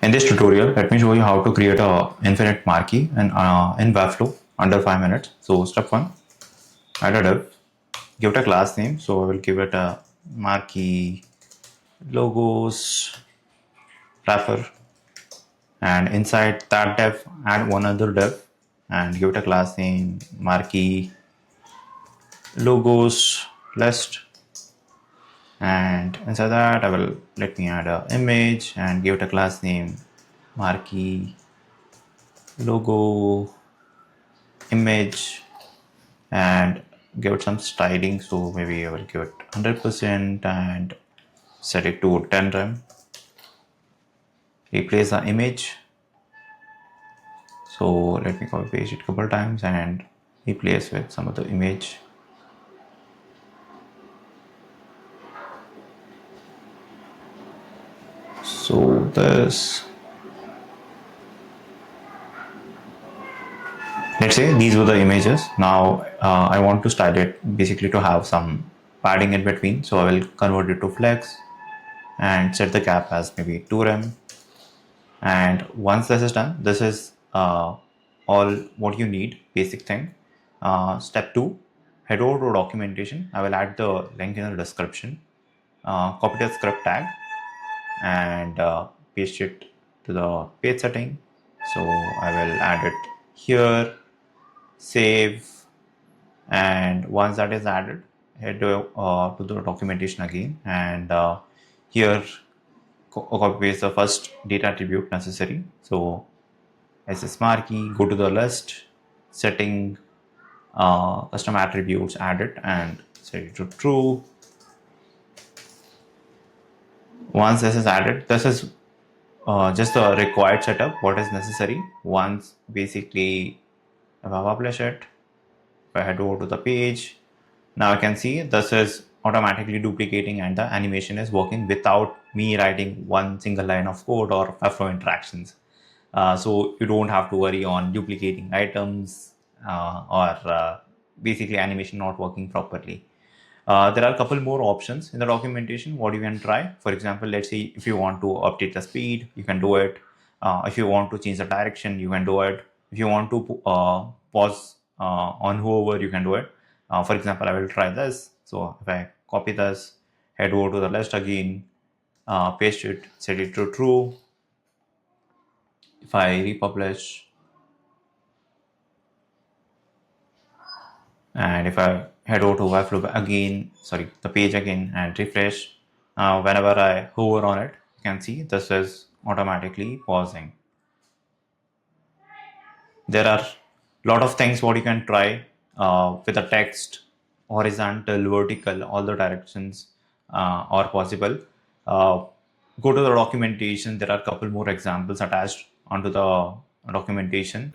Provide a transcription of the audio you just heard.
In this tutorial, let me show you how to create a infinite marquee in Webflow under 5 minutes. So step 1, add a div, give it a class name. So I will give it a marquee logos wrapper, and inside that div add one other div and give it a class name marquee logos list. And inside that I will let me add a image and give it a class name marquee logo image and give it some styling. So maybe I will give it 100% and set it to 10 rem. Replace the image. So let me copy paste it a couple times and replace with some other image. So this, let's say these were the images. Now I want to style it basically to have some padding in between. So I will convert it to flex and set the cap as maybe 2 rem. And once this is done, this is all what you need, basic thing. Step 2, head over to documentation. I will add the link in the description. Copy the script tag and paste it to the page setting. So I will add it here, save, and once that is added, head to the documentation again, and here copy paste the first data attribute necessary. So SS marquee, go to the list, setting custom attributes, add it and set it to true. Once this is added, this is just the required setup, what is necessary. Once basically if I publish it, if I head over to the page, now I can see this is automatically duplicating and the animation is working without me writing one single line of code or Webflow interactions. So you don't have to worry on duplicating items or basically animation not working properly. There are a couple more options in the documentation what you can try. For example, let's say if you want to update the speed, you can do it. If you want to change the direction, you can do it. If you want to pause on whoever, you can do it. For example, I will try this. So if I copy this, head over to the list again, paste it, set it to true. If I republish, and if I head over to Webflow again, sorry, the page again and refresh, whenever I hover on it, you can see this is automatically pausing. There are a lot of things what you can try with the text, horizontal, vertical, all the directions are possible. Go to the documentation. There are a couple more examples attached onto the documentation.